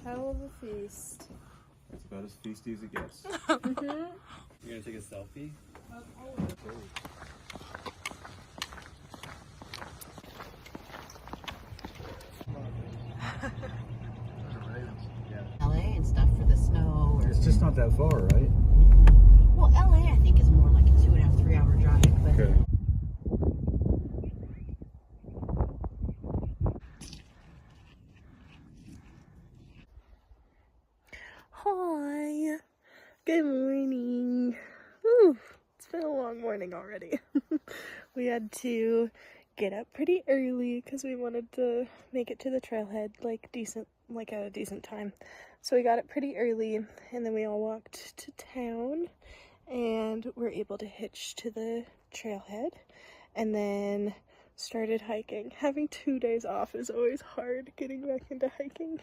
How was the feast? It's about as feisty as it gets. You're gonna take a selfie? LA and stuff for the snow. Or... It's just not that far, right? Well, LA I think is more like a 2.5, 3 hour drive. But Okay. Hi. Good morning. Whew, it's been a long morning already. We had to get up pretty early because we wanted to make it to the trailhead at a decent time. So we got up pretty early and then we all walked to town and were able to hitch to the trailhead and then started hiking. Having 2 days off is always hard getting back into hiking.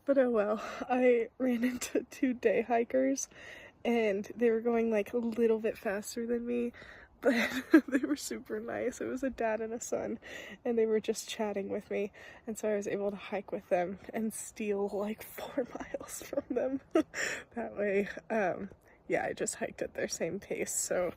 But oh well. I ran into 2 day hikers and they were going like a little bit faster than me, but they were super nice. It was a dad and a son and they were just chatting with me, and so I was able to hike with them and steal like 4 miles from them. That way, yeah, I just hiked at their same pace, so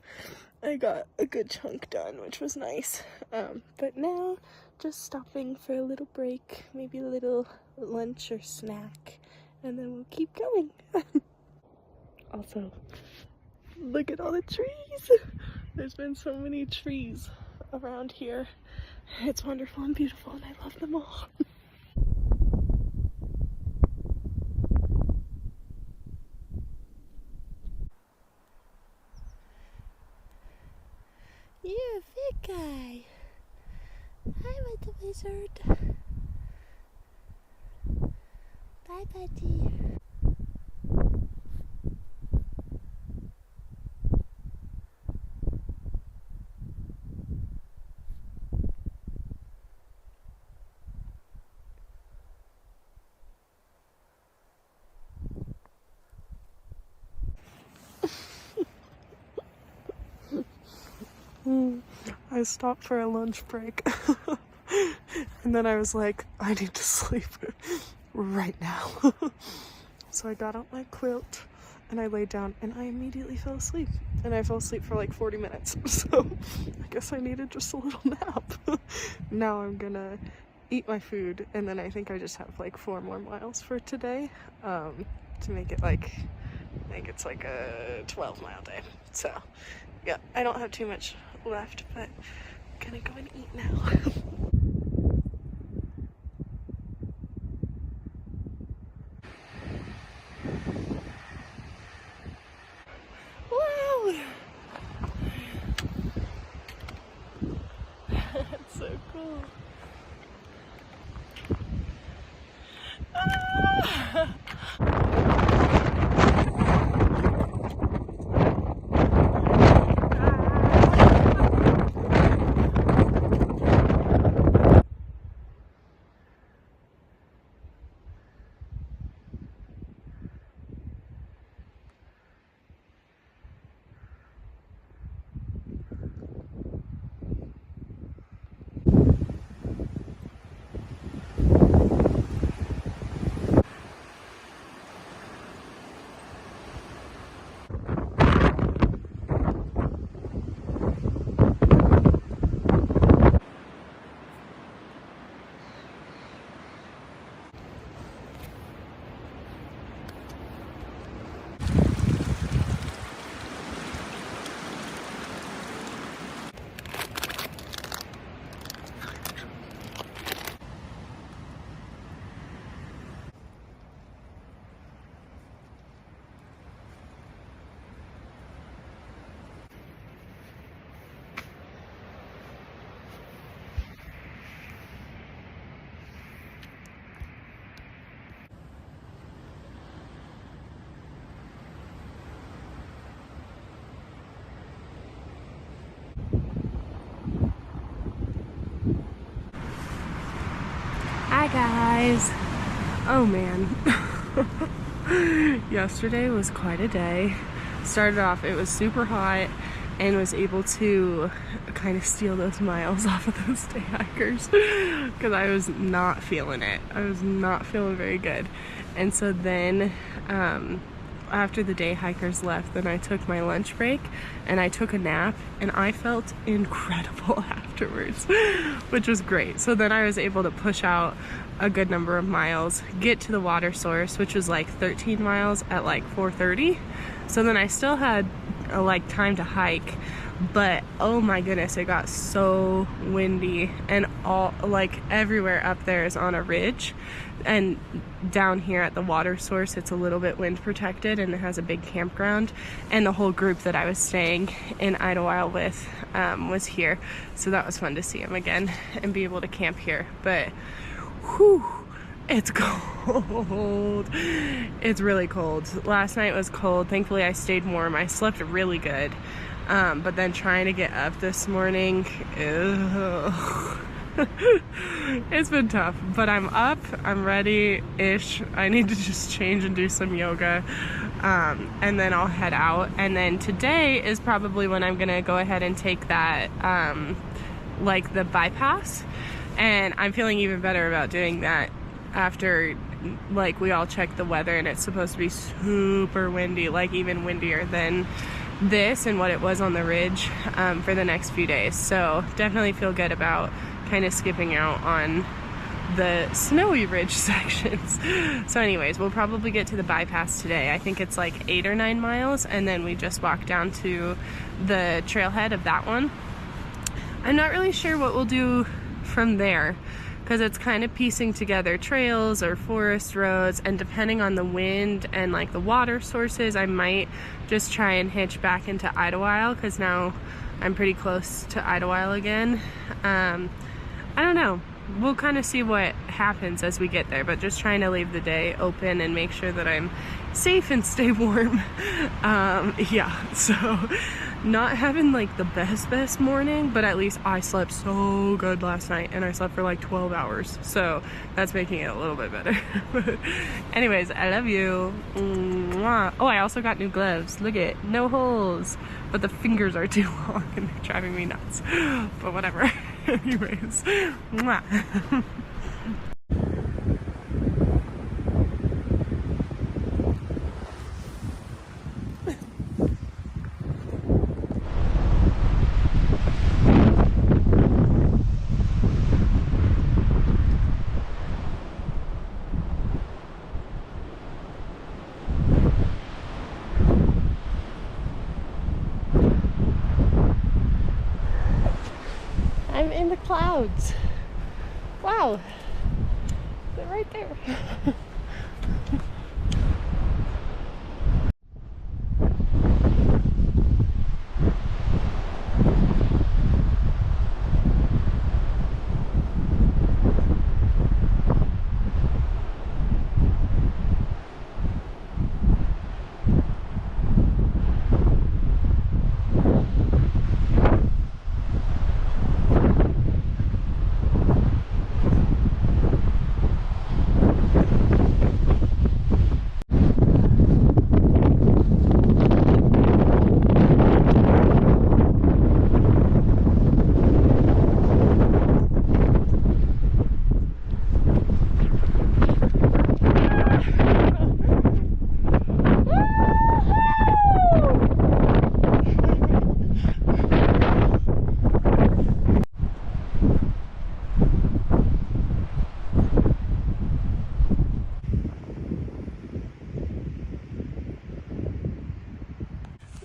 I got a good chunk done, which was nice. But now just stopping for a little break, maybe a little lunch or snack, and then we'll keep going. Also, look at all the trees. There's been so many trees around here. It's wonderful and beautiful and I love them all. You're a big guy. Hi, little wizard. Bye, buddy. I stopped for a lunch break and then I was like, I need to sleep right now. So I got out my quilt and I laid down and I immediately fell asleep, and I fell asleep for like 40 minutes. So I guess I needed just a little nap. Now I'm gonna eat my food and then I think I just have like 4 more miles for today, to make it like, I think it's like a 12-mile day. So yeah, I don't have too much left, but I'm gonna go and eat now. Wow! That's so cool. Ah! guys. Oh man. Yesterday was quite a day. Started off, it was super hot and was able to kind of steal those miles off of those day hikers because I was not feeling it. I was not feeling very good. And so then after the day hikers left, then I took my lunch break and I took a nap and I felt incredible afterwards, which was great. So then I was able to push out a good number of miles, get to the water source, which was like 13 miles at like 4:30. So then I still had like time to hike, but oh my goodness, it got so windy, and all like everywhere up there is on a ridge, and down here at the water source it's a little bit wind protected and it has a big campground, and the whole group that I was staying in Idlewild with was here, so that was fun to see them again and be able to camp here. But whew, it's cold. It's really cold. Last night was cold. Thankfully I stayed warm. I slept really good. But then trying to get up this morning, it's been tough. But I'm up, I'm ready-ish. I need to just change and do some yoga. And then I'll head out. And then today is probably when I'm gonna go ahead and take that, like the bypass. And I'm feeling even better about doing that after like we all checked the weather and it's supposed to be super windy, like even windier than this and what it was on the ridge for the next few days. So definitely feel good about kind of skipping out on the snowy ridge sections. So anyways, we'll probably get to the bypass today. I think it's like 8 or 9 miles, and then we just walk down to the trailhead of that one. I'm not really sure what we'll do from there, because it's kind of piecing together trails or forest roads, and depending on the wind and like the water sources, I might just try and hitch back into Idlewild, because now I'm pretty close to Idlewild again. I don't know. We'll kind of see what happens as we get there, but just trying to leave the day open and make sure that I'm safe and stay warm. Yeah, so not having like the best morning, but at least I slept so good last night, and I slept for like 12 hours, so that's making it a little bit better. But anyways, I love you. Mwah. Oh, I also got new gloves. Look at, no holes, but the fingers are too long and they're driving me nuts, but whatever. Anyways, mwah. I'm in the clouds. Wow. They're right there.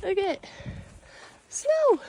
Look at snow.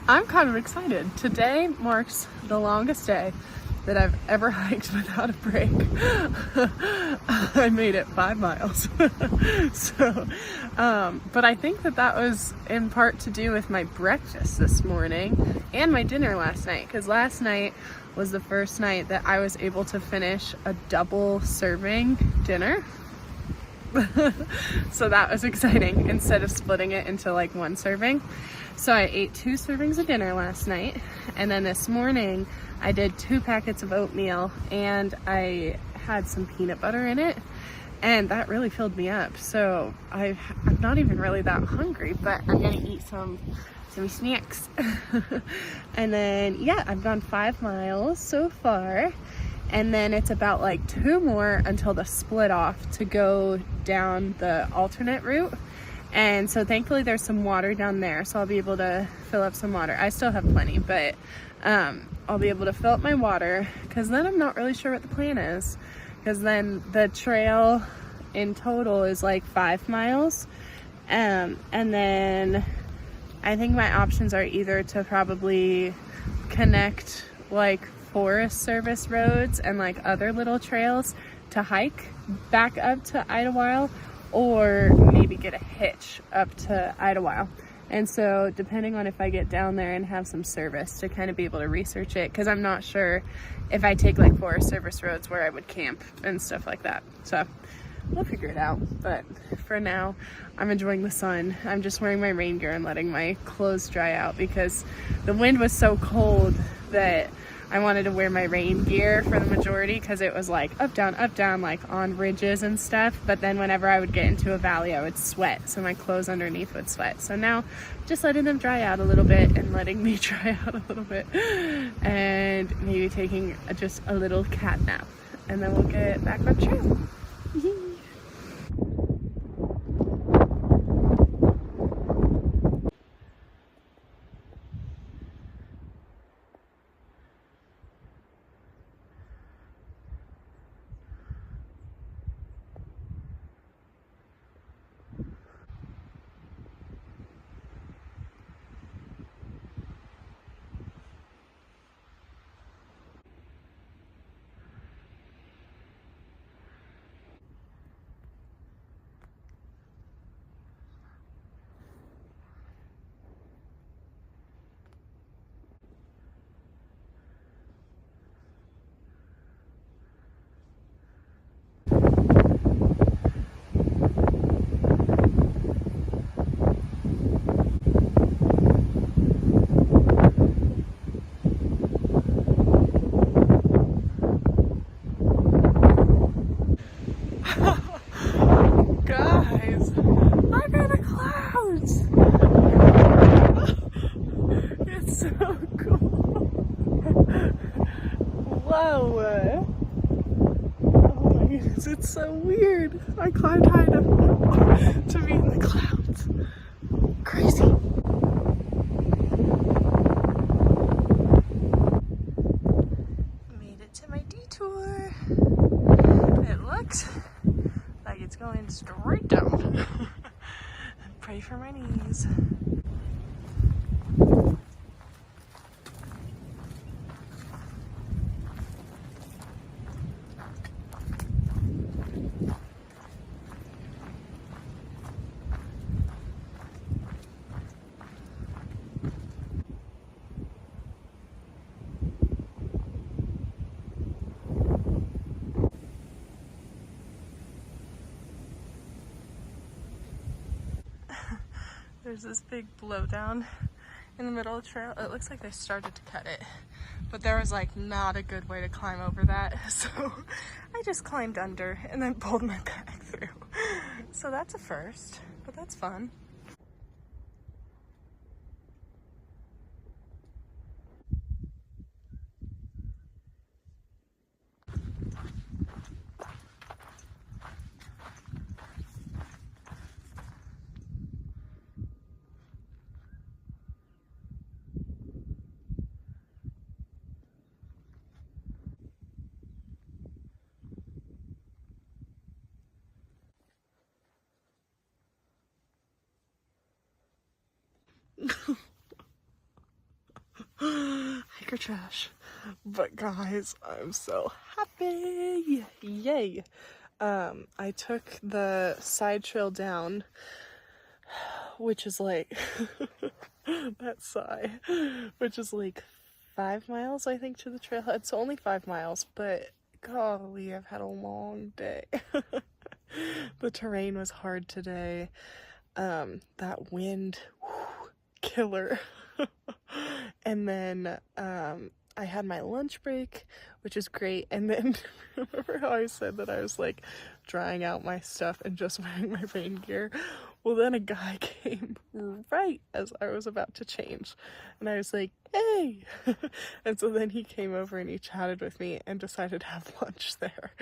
I'm kind of excited. Today marks the longest day that I've ever hiked without a break. I made it 5 miles. So, but I think that was in part to do with my breakfast this morning and my dinner last night, because last night was the first night that I was able to finish a double serving dinner. So that was exciting, instead of splitting it into like 1 serving. So I ate 2 servings of dinner last night, and then this morning I did 2 packets of oatmeal, and I had some peanut butter in it, and that really filled me up. So I'm not even really that hungry, but I'm gonna eat some snacks. And then yeah, I've gone 5 miles so far, and then it's about like 2 more until the split off to go down the alternate route. And so thankfully there's some water down there, so I'll be able to fill up some water. I still have plenty, but I'll be able to fill up my water, because then I'm not really sure what the plan is, because then the trail in total is like 5 miles, and then I think my options are either to probably connect like Forest Service roads and like other little trails to hike back up to Idlewild, or maybe get a hitch up to Idlewild. And so depending on if I get down there and have some service to kind of be able to research it, because I'm not sure if I take like Forest Service roads where I would camp and stuff like that. So we'll figure it out. But for now, I'm enjoying the sun. I'm just wearing my rain gear and letting my clothes dry out, because the wind was so cold that I wanted to wear my rain gear for the majority, because it was like up, down, like on ridges and stuff. But then whenever I would get into a valley, I would sweat, so my clothes underneath would sweat. So now just letting them dry out a little bit and letting me dry out a little bit, and maybe taking just a little cat nap, and then we'll get back on trail. Guys, look at the clouds! It's so cool! Whoa! Oh my goodness, it's so weird! I climbed high enough to be in the clouds. Crazy! Made it to my detour. It looks like it's going straight down. Pray for my knees. There's this big blowdown in the middle of the trail. It looks like they started to cut it, but there was like not a good way to climb over that. So I just climbed under and then pulled my back through. So that's a first, but that's fun. hiker trash. But guys, I'm so happy. Yay. I took the side trail down, which is like that sigh, which is like 5 miles, I think, to the trailhead. So only 5 miles, but golly, I've had a long day. The terrain was hard today. That wind, whew, killer. And then I had my lunch break, which is great. And then remember how I said that I was like drying out my stuff and just wearing my rain gear? Well, then a guy came right as I was about to change, and I was like, hey. And so then he came over and he chatted with me and decided to have lunch there,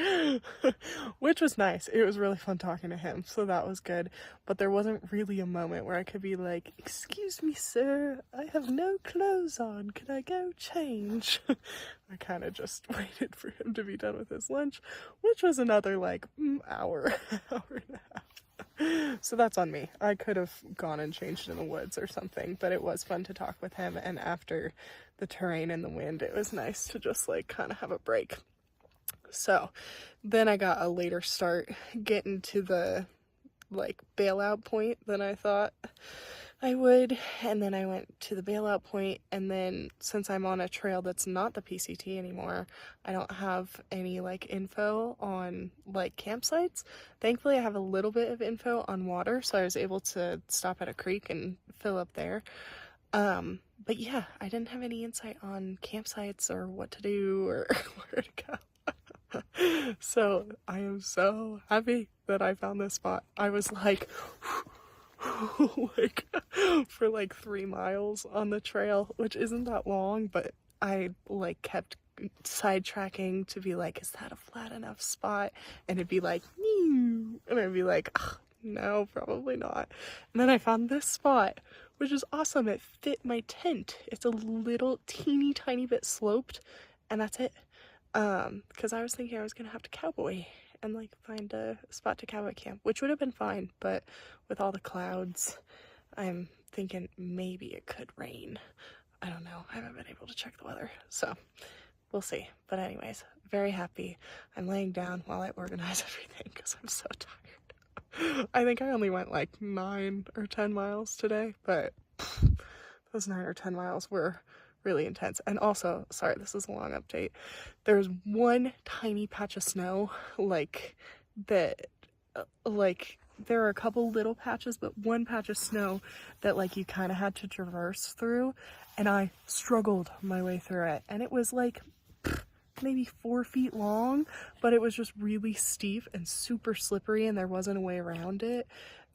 which was nice. It was really fun talking to him, so that was good. But there wasn't really a moment where I could be like, excuse me, sir, I have no clothes on, can I go change? I kind of just waited for him to be done with his lunch, which was another like hour and a half. So that's on me. I could have gone and changed in the woods or something, but it was fun to talk with him, and after the terrain and the wind, it was nice to just like kind of have a break. So then I got a later start getting to the like bailout point than I thought I would, and then I went to the bailout point, and then since I'm on a trail that's not the PCT anymore, I don't have any like info on like campsites. Thankfully I have a little bit of info on water, so I was able to stop at a creek and fill up there. But yeah, I didn't have any insight on campsites or what to do or where to go. So I am so happy that I found this spot. I was like like for like 3 miles on the trail, which isn't that long, but I like kept sidetracking to be like, is that a flat enough spot? And it'd be like, and I'd be like, no, probably not. And then I found this spot, which is awesome. It fit my tent. It's a little teeny tiny bit sloped, and that's it. Because I was thinking I was gonna have to cowboy and like find a spot to cowboy camp, which would have been fine, but with all the clouds, I'm thinking maybe it could rain. I don't know. I haven't been able to check the weather, so we'll see. But anyways, very happy. I'm laying down while I organize everything because I'm so tired. I think I only went like 9 or 10 miles today, but those 9 or 10 miles were really intense. And also, sorry, this is a long update. There's one tiny patch of snow, like that, like there are a couple little patches, but one patch of snow that like you kind of had to traverse through, and I struggled my way through it, and it was like maybe 4 feet long, but it was just really steep and super slippery, and there wasn't a way around it.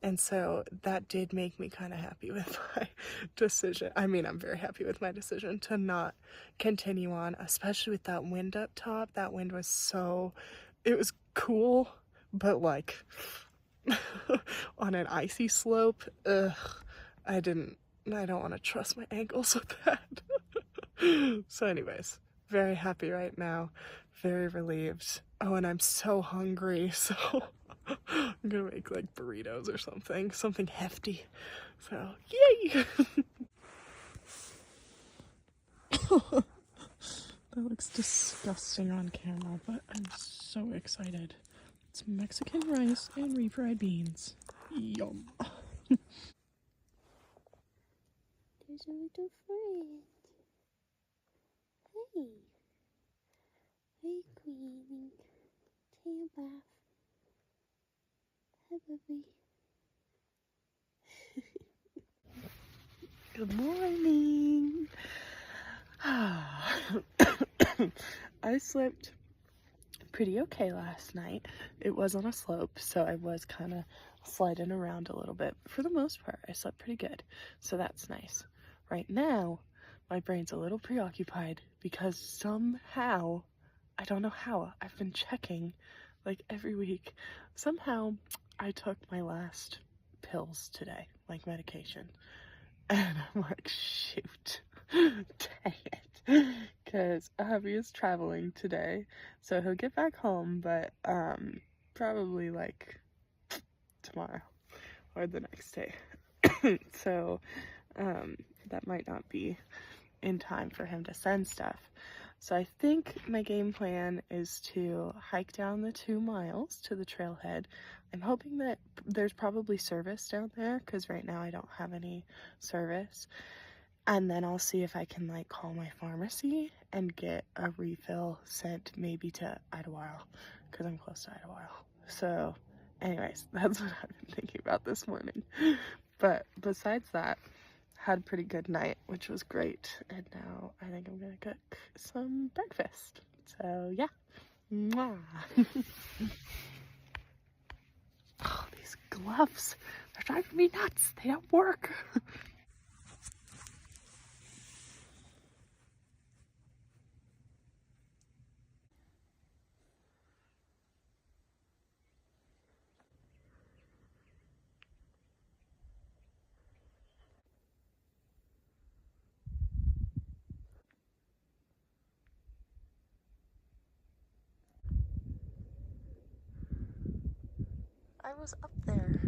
And so that did make me kind of happy with my decision. I mean, I'm very happy with my decision to not continue on, especially with that wind up top. That wind was so, it was cool, but like on an icy slope, I don't want to trust my ankles with that. So anyways, very happy right now, very relieved. Oh, and I'm so hungry, so I'm gonna make like burritos or something hefty. So, yay! That looks disgusting on camera, but I'm so excited. It's Mexican rice and refried beans. Yum. There's a little friend. Hey. Hey, Queen. Take a bath. Hi, baby. Good morning. I slept pretty okay last night. It was on a slope, so I was kind of sliding around a little bit. For the most part, I slept pretty good, so that's nice. Right now, my brain's a little preoccupied because somehow, I don't know how, I've been checking like every week. Somehow, I took my last pills today, like medication. And I'm like, shoot, dang it, because hubby is traveling today, so he'll get back home, but probably like tomorrow or the next day. So that might not be in time for him to send stuff. So I think my game plan is to hike down the 2 miles to the trailhead. I'm hoping that there's probably service down there because right now I don't have any service. And then I'll see if I can like call my pharmacy and get a refill sent maybe to Idlewild because I'm close to Idlewild. So anyways, that's what I've been thinking about this morning. But besides that, had a pretty good night, which was great. And now I think I'm gonna cook some breakfast. So yeah. Mwah. Oh, these gloves, they're driving me nuts. They don't work. I was up there.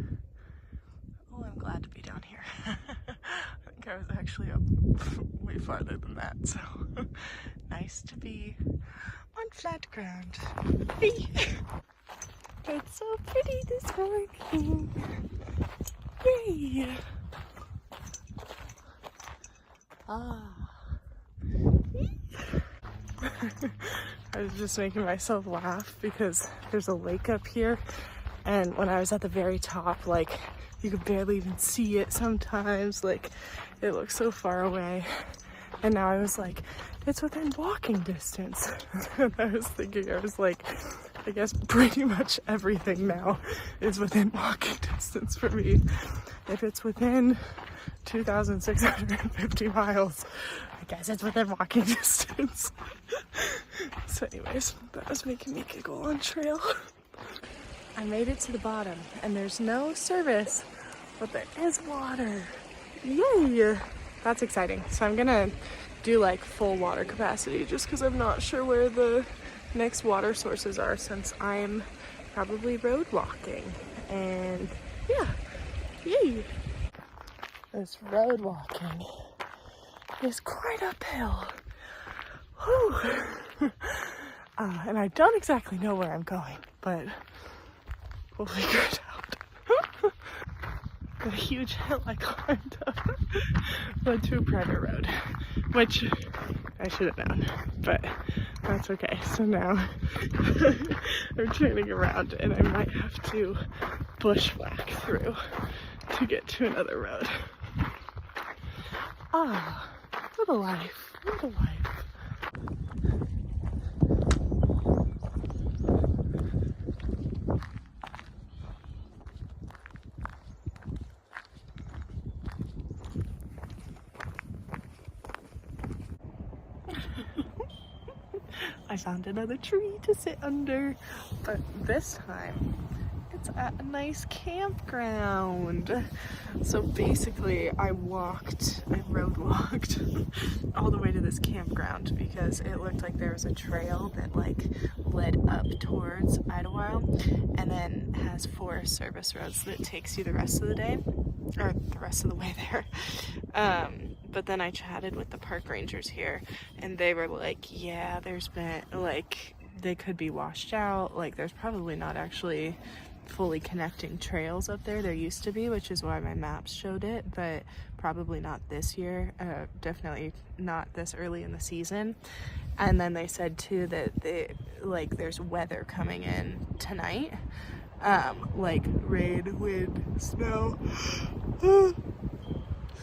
Oh, I'm glad to be down here. I think I was actually up way farther than that, so nice to be on flat ground. Hey. It's so pretty this morning. Yay! Ah. I was just making myself laugh because there's a lake up here. And when I was at the very top, like, you could barely even see it sometimes. Like, it looks so far away. And now I was like, it's within walking distance. And I was thinking, I was like, I guess pretty much everything now is within walking distance for me. If it's within 2,650 miles, I guess it's within walking distance. So anyways, that was making me giggle on trail. I made it to the bottom and there's no service, but there is water. Yay! That's exciting. So I'm gonna do like full water capacity just because I'm not sure where the next water sources are since I'm probably road walking. And yeah, yay! This road walking is quite uphill. Whew. And I don't exactly know where I'm going, but we'll figure it out. The huge hill I climbed up led to a private road, which I should have known, but that's okay. So now I'm turning around and I might have to bushwhack through to get to another road. Ah, what a life, what a life. I found another tree to sit under, but this time it's at a nice campground. So basically I road walked all the way to this campground because it looked like there was a trail that like led up towards Idlewild and then has 4 service roads that takes you the rest of the day, or the rest of the way there. But then I chatted with the park rangers here and they were like, yeah, there's been like, they could be washed out. Like there's probably not actually fully connecting trails up there. There used to be, which is why my maps showed it, but probably not this year. Definitely not this early in the season. And then they said too that there's weather coming in tonight. Like rain, wind, snow.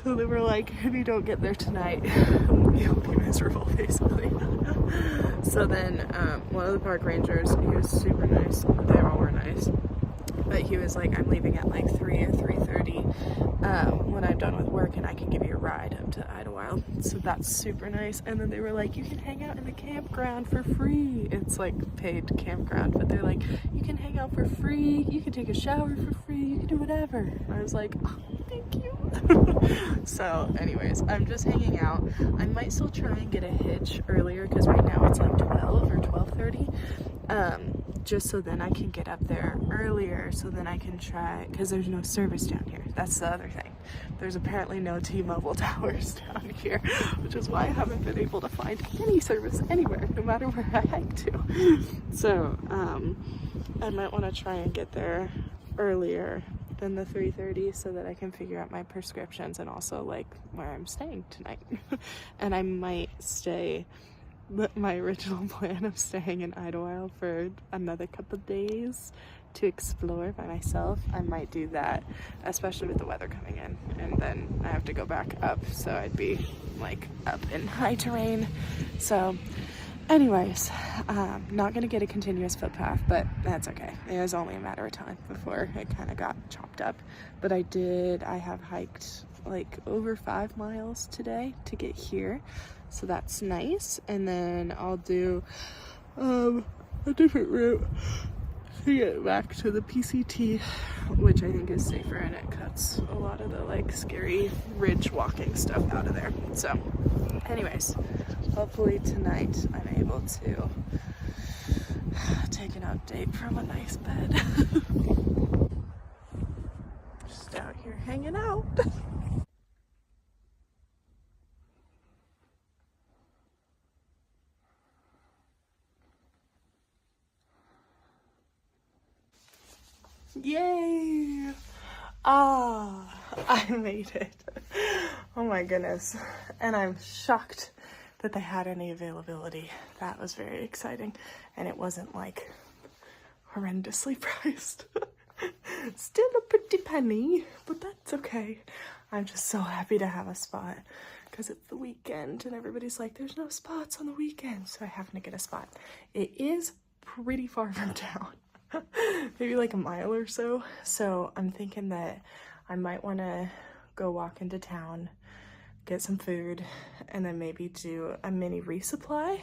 So they were like, if you don't get there tonight, you'll be miserable, basically. So then one of the park rangers, he was super nice. They all were nice. But he was like, I'm leaving at like 3 or 3:30 when I'm done with work and I can give you a ride up to Idlewild. So that's super nice. And then they were like, you can hang out in the campground for free. It's like paid campground, but they're like, you can hang out for free. You can take a shower for free. You can do whatever. And I was like, oh, thank you. So anyways, I'm just hanging out. I might still try and get a hitch earlier because right now it's like 12 or 12:30. just so then I can get up there earlier, so then I can try, because there's no service down here. That's the other thing. There's apparently no T-Mobile towers down here, which is why I haven't been able to find any service anywhere, no matter where I hike to. So I might want to try and get there earlier than the 3:30 so that I can figure out my prescriptions and also like where I'm staying tonight. And I might stay, my original plan of staying in Idlewild for another couple days to explore by myself. I might do that, especially with the weather coming in, and then I have to go back up, so I'd be like up in high terrain. So anyways, not gonna get a continuous footpath, but that's okay. It was only a matter of time before it kind of got chopped up. But I have hiked like over 5 miles today to get here, so that's nice. And then I'll do a different route to get back to the PCT, which I think is safer, and it cuts a lot of the like scary ridge walking stuff out of there. So anyways, hopefully tonight I'm able to take an update from a nice bed. Just out here hanging out. Yay! Ah, I made it. Oh my goodness. And I'm shocked that they had any availability. That was very exciting. And it wasn't like horrendously priced. Still a pretty penny, but that's okay. I'm just so happy to have a spot because it's the weekend and everybody's like, there's no spots on the weekend. So I happen to get a spot. It is pretty far from town. Maybe like a mile or so. So I'm thinking that I might want to go walk into town, get some food, and then maybe do a mini resupply.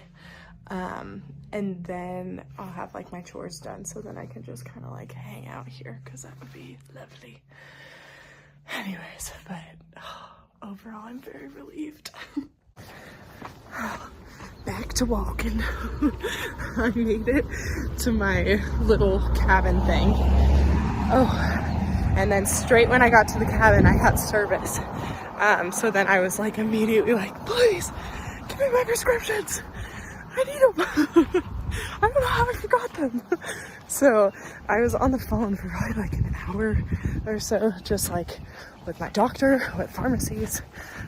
And then I'll have like my chores done, so then I can just kind of like hang out here, because that would be lovely. Anyways, but overall I'm very relieved. Back to walking. I made it to my little cabin thing. Oh, and then straight when I got to the cabin, I got service. So then I was like immediately like, please, give me my prescriptions. I need them. I don't know how I forgot them. So I was on the phone for probably like an hour or so, just like with my doctor, with pharmacies,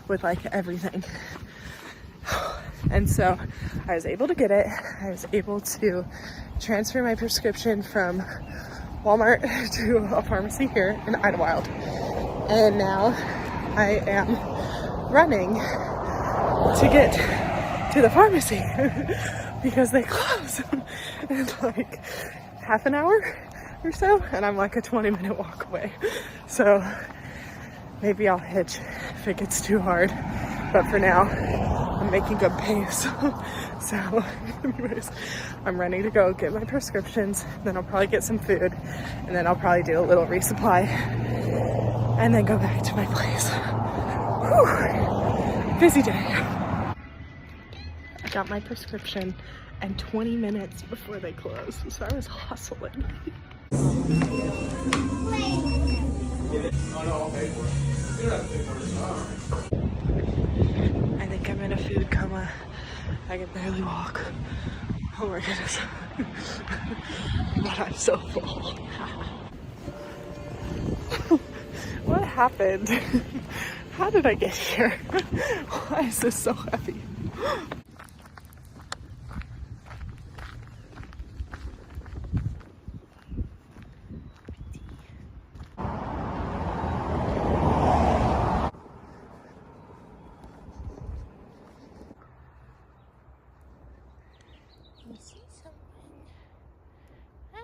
with like everything. And so I was able to get it. I was able to transfer my prescription from Walmart to a pharmacy here in Idlewild. And now I am running to get to the pharmacy because they close in like half an hour or so, and I'm like a 20-minute walk away. So maybe I'll hitch if it gets too hard, but for now I'm making good pace. So anyways, I'm ready to go get my prescriptions, then I'll probably get some food, and then I'll probably do a little resupply and then go back to my place. Whew. Busy day. I got my prescription and 20 minutes before they close, so I was hustling. I think I'm in a food coma. I can barely walk. Oh my goodness. But I'm so full. What happened? How did I get here? Why is this so heavy? You see someone? Hi.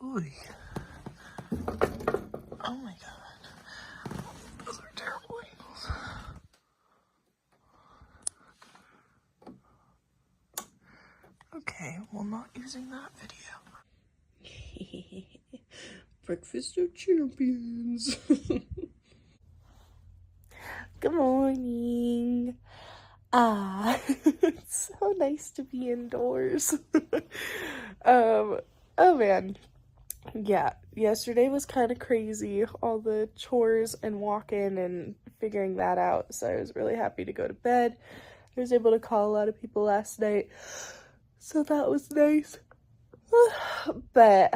Oy. Oh my god. Those are terrible angles. Okay, well, not using that video. Breakfast of champions. Good morning. It's so nice to be indoors. Oh man. Yeah, yesterday was kind of crazy. All the chores and walking and figuring that out. So I was really happy to go to bed. I was able to call a lot of people last night. So that was nice. But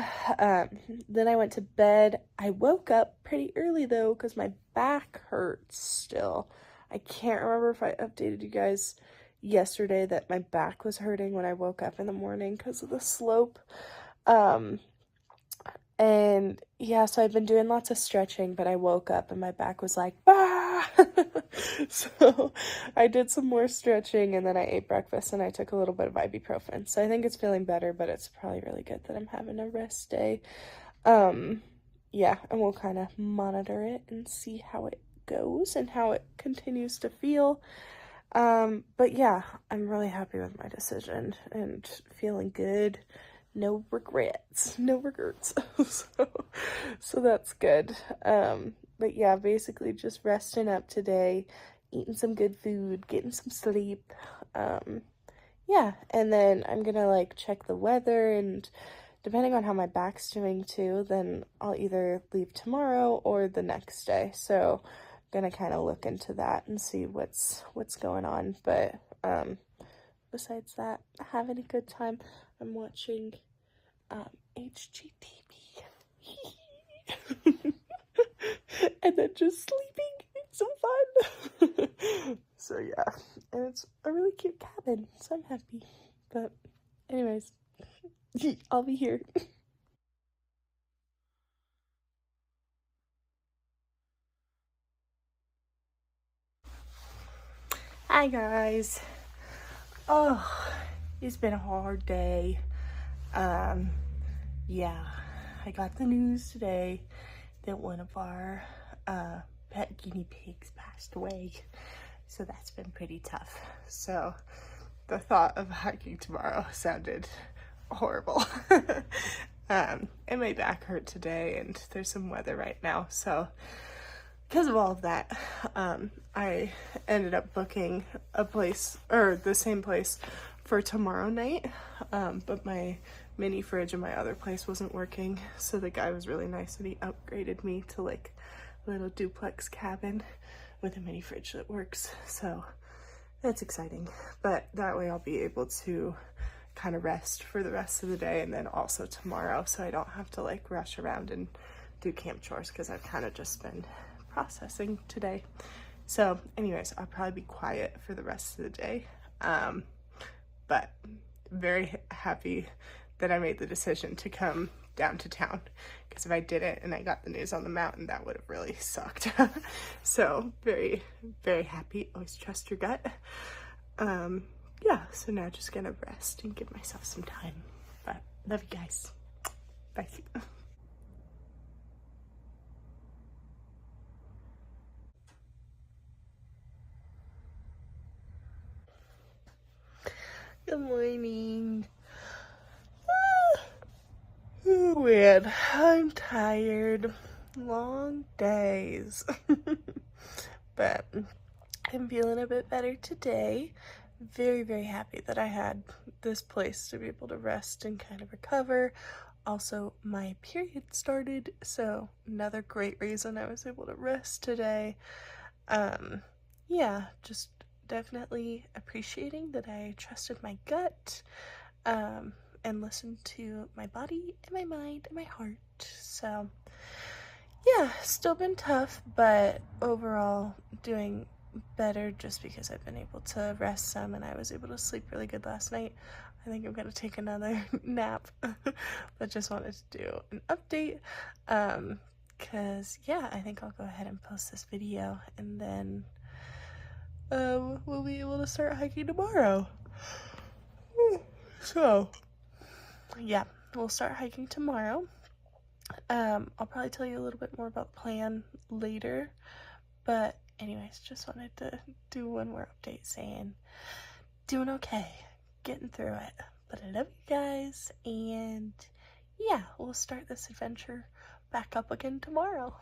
then I went to bed. I woke up pretty early though because my back hurts still. I can't remember if I updated you guys yesterday that my back was hurting when I woke up in the morning because of the slope. And yeah, so I've been doing lots of stretching, but I woke up and my back was like, bah! So I did some more stretching and then I ate breakfast and I took a little bit of ibuprofen. So I think it's feeling better, but it's probably really good that I'm having a rest day. Yeah, and we'll kind of monitor it and see how it goes and how it continues to feel. But yeah, I'm really happy with my decision and feeling good. No regrets. So that's good. But yeah, basically just resting up today, eating some good food, getting some sleep. Yeah, and then I'm gonna like check the weather, and depending on how my back's doing too, then I'll either leave tomorrow or the next day. So I'm gonna kind of look into that and see what's going on. But besides that, having a good time. I'm watching HGTV and then just sleeping. It's so fun. So yeah, and it's a really cute cabin, so I'm happy. But anyways, I'll be here. Hi guys. Oh, it's been a hard day. Yeah, I got the news today that one of our pet guinea pigs passed away. So that's been pretty tough. So the thought of hiking tomorrow sounded horrible. And my back hurt today and there's some weather right now. So because of all of that, I ended up booking a place, or the same place, for tomorrow night. But my mini fridge in my other place wasn't working, so the guy was really nice and he upgraded me to like a little duplex cabin with a mini fridge that works. So that's exciting. But that way I'll be able to kind of rest for the rest of the day and then also tomorrow, so I don't have to like rush around and do camp chores because I've kind of just been processing today. So anyways, I'll probably be quiet for the rest of the day. But very happy that I made the decision to come down to town, because if I didn't and I got the news on the mountain, that would have really sucked. So very, very happy. Always trust your gut. Yeah, so now just gonna rest and give myself some time. But love you guys. Bye. Good morning. Oh man, I'm tired. Long days. But I'm feeling a bit better today. Very, very happy that I had this place to be able to rest and kind of recover. Also, my period started, so another great reason I was able to rest today. Yeah, just definitely appreciating that I trusted my gut, and listened to my body and my mind and my heart. So yeah, still been tough, but overall doing better just because I've been able to rest some and I was able to sleep really good last night. I think I'm gonna take another nap, but just wanted to do an update, because yeah, I think I'll go ahead and post this video and then we'll be able to start hiking tomorrow. So yeah, we'll start hiking tomorrow. I'll probably tell you a little bit more about the plan later, but anyways, just wanted to do one more update saying doing okay, getting through it. But I love you guys, and yeah, we'll start this adventure back up again tomorrow.